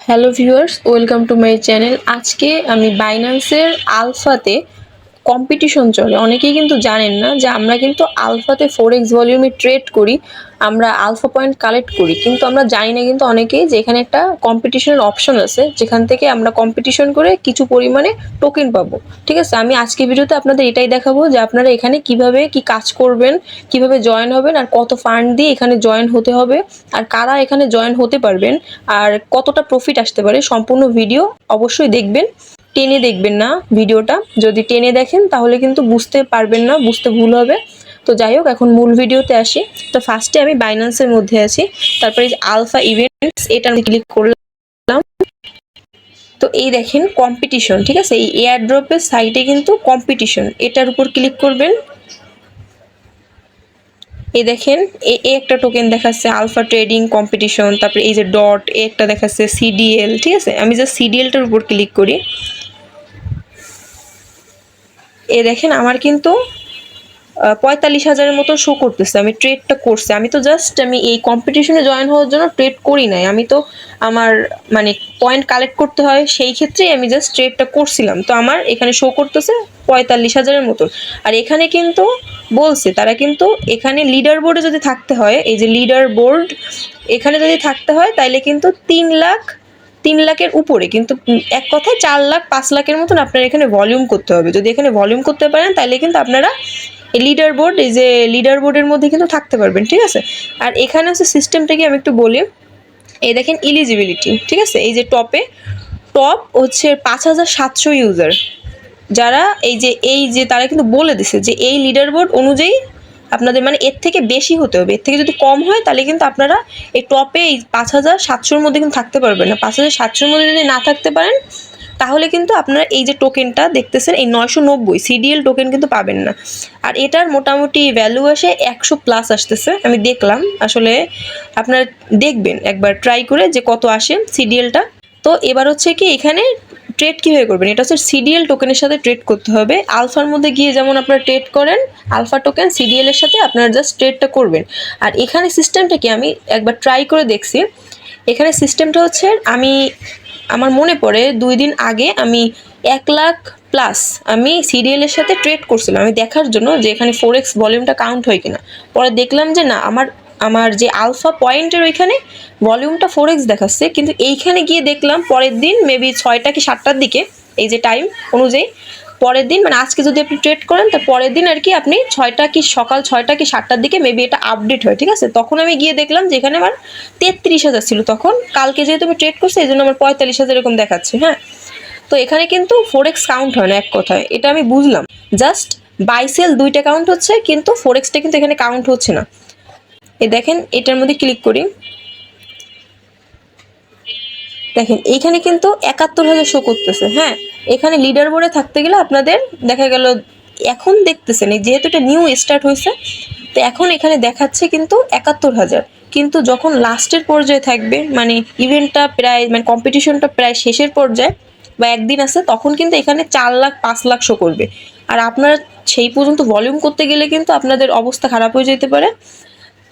Hello viewers, welcome to my channel. আজকে আমি বাইন্যান্সের আলফাতে competition চলে, অনেকেই কিন্তু জানেন না যে আমরা কিন্তু আলফাতে ফোরেক্স ভলিউমে ট্রেড করি, আমরা আলফা পয়েন্ট কালেক্ট করি, কিন্তু আমরা জানি না কিন্তু অনেকেই যে এখানে একটা কম্পিটিশনের অপশন আছে যেখান থেকে আমরা কম্পিটিশন করে কিছু পরিমাণে টোকেন পাবো। ঠিক আছে, আমি আজকে ভিডিওতে আপনাদের এটাই দেখাবো যে আপনারা এখানে কিভাবে কি কাজ করবেন, কিভাবে জয়েন হবেন, আর কত ফান্ড দিয়ে এখানে জয়েন হতে হবে, আর কারা এখানে জয়েন হতে পারবেন, আর কতটা প্রফিট আসতে পারে। সম্পূর্ণ ভিডিও অবশ্যই দেখবেন, টেনে দেখবেন না ভিডিওটা। যদি টেনে দেখেন তাহলে কিন্তু বুঝতে পারবেন না, বুঝতে ভুল হবে। তো যাই হোক, এখন মূল ভিডিওতে আসি। তো ফার্স্টে আমি বাইন্যান্সের মধ্যে আছি, তারপরে আলফা ইভেন্টস এটা আমি ক্লিক করলাম। তো এই দেখেন কম্পিটিশন, ঠিক আছে, এই এয়ার ড্রপের সাইটে কিন্তু কম্পিটিশন, এটার উপর ক্লিক করবেন। এই দেখেন এ একটা টোকেন দেখাচ্ছে আলফা ট্রেডিং কম্পিটিশন, তারপরে এই যে ডট এ একটা দেখাচ্ছে সিডিএল। ঠিক আছে, আমি জাস্ট সিডিএলটার উপর ক্লিক করি। এ দেখেন আমার কিন্তু 45,000-এর মতো শো করতেছে, আমি ট্রেডটা করছি। আমি তো জাস্ট আমি এই কম্পিটিশনে জয়েন হওয়ার জন্য ট্রেড করি নাই, আমি তো আমার মানে পয়েন্ট কালেক্ট করতে হয়, সেই ক্ষেত্রেই আমি জাস্ট ট্রেডটা করছিলাম। তো আমার এখানে শো করতেছে 45,000-এর মতন। আর এখানে কিন্তু বলছে তারা কিন্তু এখানে লিডার বোর্ডে যদি থাকতে হয়, এই যে লিডার বোর্ড এখানে যদি থাকতে হয় তাইলে কিন্তু 3 লাখের উপরে, কিন্তু এক কথায় 4 লাখ 5 লাখের মতন আপনার এখানে ভলিউম করতে হবে। যদি এখানে ভলিউম করতে পারেন তাহলে কিন্তু আপনারা এই লিডার বোর্ড, এই যে লিডার বোর্ডের মধ্যে কিন্তু থাকতে পারবেন। ঠিক আছে, আর এখানে হচ্ছে সিস্টেমটা কি আমি একটু বলি। এই দেখেন ইলিজিবিলিটি, ঠিক আছে, এই যে টপ হচ্ছে 5,700 ইউজার, যারা এই যে তারা কিন্তু বলে দিছে যে এই লিডার বোর্ড অনুযায়ী আপনাদের মানে এর থেকে বেশি হতে হবে। এর থেকে যদি কম হয় তাহলে কিন্তু আপনারা এই টপে এই 5,700-র মধ্যে কিন্তু থাকতে পারবেন না। 5,700-র মধ্যে যদি না থাকতে পারেন তাহলে কিন্তু আপনারা এই যে টোকেনটা দেখতেছেন এই 990 সিডিএল টোকেন কিন্তু পাবেন না। আর এটার মোটামুটি ভ্যালু আসে 100+ আসতেছে, আমি দেখলাম। আসলে আপনারা দেখবেন একবার ট্রাই করে যে কত আসে সিডিএলটা। তো এবার হচ্ছে কি এখানে ট্রেড কীভাবে করবেন, এটা হচ্ছে সিডিএল টোকেনের সাথে ট্রেড করতে হবে। আলফার মধ্যে গিয়ে যেমন আপনারা ট্রেড করেন আলফা টোকেন, সিডিএল এর সাথে আপনারা জাস্ট ট্রেডটা করবেন। আর এখানে সিস্টেমটা কি আমি একবার ট্রাই করে দেখছি। এখানে সিস্টেমটা হচ্ছে আমার মনে পড়ে 2 দিন আগে আমি 1 লাখ+ আমি সিডিএল এর সাথে ট্রেড করছিলাম, আমি দেখার জন্য যে এখানে ফোরেক্স ভলিউমটা কাউন্ট হয় কিনা। পরে দেখলাম যে না, আমার যে আলফা পয়েন্টের ওইখানে ভলিউমটা ফোরেক্স দেখাচ্ছে, কিন্তু এইখানে গিয়ে দেখলাম পরের দিন মেবি 6টা কি 7টার দিকে, এই যে টাইম অনুযায়ী পরের দিন মানে আজকে যদি আপনি ট্রেড করেন তো পরের দিন আর কি আপনি সকাল 6টা কি 7টার দিকে মেবি এটা আপডেট হয়। ঠিক আছে, তখন আমি গিয়ে দেখলাম যে এখানে আমার 33,000 ছিল তখন, কালকে যেহেতু আমি ট্রেড করছি এই জন্য আমার 45,000 এরকম দেখাচ্ছে। হ্যাঁ, তো এখানে কিন্তু ফোরেক্স কাউন্ট হয় না, এক কথায় এটা আমি বুঝলাম। জাস্ট বাই সেল দুইটা কাউন্ট হচ্ছে, কিন্তু ফোরেক্সটা কিন্তু এখানে কাউন্ট হচ্ছে না। এই দেখেন এটার মধ্যে ক্লিক করি, দেখেন এইখানে কিন্তু 71,000 শো করতেছে। হ্যাঁ, এখানে লিডার বোর্ডে থাকতে গেলে আপনাদের দেখা গেল এখন দেখতেছেন যেহেতু এটা নিউ স্টার্ট হয়েছে তো এখন এখানে দেখাচ্ছে কিন্তু 71,000, কিন্তু যখন লাস্টের পর্যায়ে থাকবে মানে ইভেন্টটা প্রায় মানে কম্পিটিশনটা প্রায় শেষের পর্যায়ে বা একদিন আছে তখন কিন্তু এখানে 4 লাখ 5 লাখ শো করবে। আর আপনারা সেই পর্যন্ত ভলিউম করতে গেলে কিন্তু আপনাদের অবস্থা খারাপ হয়ে যেতে পারে,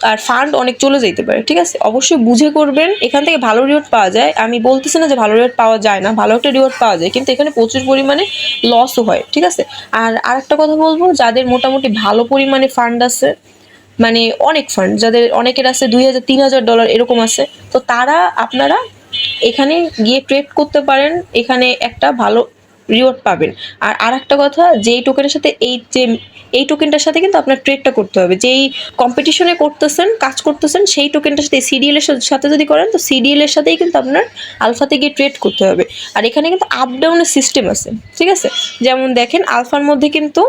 আর ফান্ড অনেক চলে যেতে পারে। ঠিক আছে, অবশ্যই বুঝে করবেন, এখান থেকে ভালো রিওয়ার্ড পাওয়া যায়। আমি বলতেছি না যে ভালো রিওয়ার্ড পাওয়া যায় না, ভালো একটা রিওয়ার্ড পাওয়া যায়, কিন্তু এখানে প্রচুর পরিমাণে লসও হয়। ঠিক আছে, আর আরেকটা কথা বলবো, যাদের মোটামুটি ভালো পরিমাণে ফান্ড আছে, মানে অনেক ফান্ড যাদের অনেকের আছে, $2,000 $3,000 এরকম আছে, তো তারা আপনারা এখানে গিয়ে ট্রেড করতে পারেন, এখানে একটা ভালো রিওয়ার্ড পাবেন। আর আরেকটা কথা, যেই টোকেনের সাথে এই টোকেনটার সাথে কিন্তু আপনার ট্রেডটা করতে হবে, যেই কম্পিটিশনে করতেছেন কাজ করতেছেন সেই টোকেনটার সাথে সিডিএল এর সাথে যদি করেন তো সিডিএল এর সাথেই কিন্তু আপনার আলফাতে গিয়ে ট্রেড করতে হবে। আর এখানে কিন্তু আপ ডাউনের সিস্টেম আছে। ঠিক আছে, যেমন দেখেন আলফার মধ্যে কিন্তু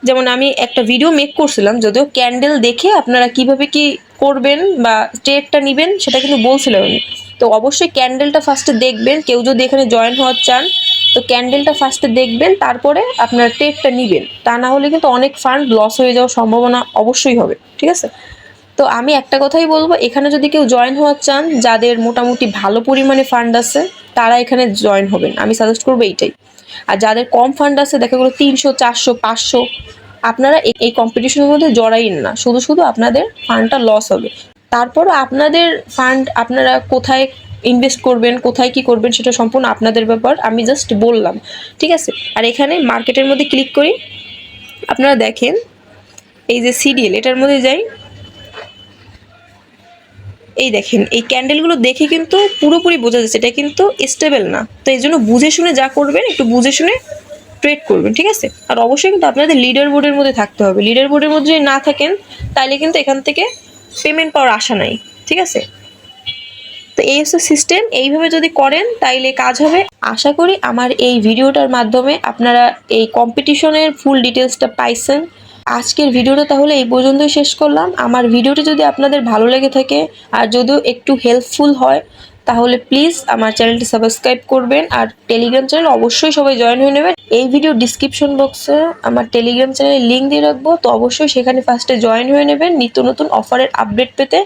যেমন আমি একটা ভিডিও মেক করছিলাম, যদিও ক্যান্ডেল দেখে আপনারা কিভাবে কি করবেন বা ট্রেডটা নেবেন সেটা কিন্তু বলছিলাম আমি। তো অবশ্যই ক্যান্ডেলটা ফার্স্টে দেখবেন, কেউ যদি এখানে জয়েন হওয়ার চান তো ক্যান্ডেলটা ফার্স্টে দেখবেন, তারপরে আপনারা ট্রেডটা নেবেন। তা না হলে কিন্তু অনেক ফান্ড লস হয়ে যাওয়ার সম্ভাবনা অবশ্যই হবে। ঠিক আছে, তো আমি একটা কথাই বলবো, এখানে যদি কেউ জয়েন হওয়ার চান, যাদের মোটামুটি ভালো পরিমাণে ফান্ড আছে তারা এখানে জয়েন হবেন, আমি সাজেস্ট করবো এইটাই। আর যাদের কম ফান্ড আছে, দেখা গেলো 300 400 500, আপনারা এই কম্পিটিশনের মধ্যে জড়াইন না, শুধু শুধু আপনাদের ফান্ডটা লস হবে। তারপরও আপনাদের ফান্ড আপনারা কোথায় ইনভেস্ট করবেন, কোথায় কি করবেন সেটা সম্পূর্ণ আপনাদের ব্যাপার, আমি জাস্ট বললাম, ঠিক আছে। আর এখানে মার্কেটের মধ্যে ক্লিক করি, আপনারা দেখেন এই যে সিডিএল, এটার মধ্যে যাই, এই দেখেন এই ক্যান্ডেলগুলো দেখে কিন্তু পুরোপুরি বোঝা যাচ্ছে এটা কিন্তু স্টেবল না। তো এই জন্য বুঝে শুনে যা করবেন, একটু বুঝে শুনে ট্রেড করবেন, ঠিক আছে। আর অবশ্যই কিন্তু আপনাদের লিডার বোর্ডের মধ্যে থাকতে হবে। লিডার বোর্ডের মধ্যে যদি না থাকেন তাহলে কিন্তু এখান থেকে পেমেন্ট পাওয়ার আশা নাই, ঠিক আছে। তো এই হচ্ছে সিস্টেম, এইভাবে যদি করেন তাইলে কাজ হবে। আশা করি আমার এই ভিডিওটার মাধ্যমে আপনারা এই কম্পিটিশনের ফুল ডিটেলসটা পাইছেন। আজকের ভিডিওটা তাহলে এই পর্যন্তই শেষ করলাম। আমার ভিডিওটি যদি আপনাদের ভালো লেগে থাকে আর যদিও একটু হেল্পফুল হয় তাহলে প্লিজ আমার চ্যানেলটি সাবস্ক্রাইব করবেন, আর টেলিগ্রাম চ্যানেল অবশ্যই সবাই জয়েন হয়ে নেবেন। এই ভিডিও ডিসক্রিপশন বক্সে আমার টেলিগ্রাম চ্যানেলের লিঙ্ক দিয়ে রাখবো, তো অবশ্যই সেখানে ফার্স্টে জয়েন হয়ে নেবেন নিত্য নতুন অফারের আপডেট পেতে।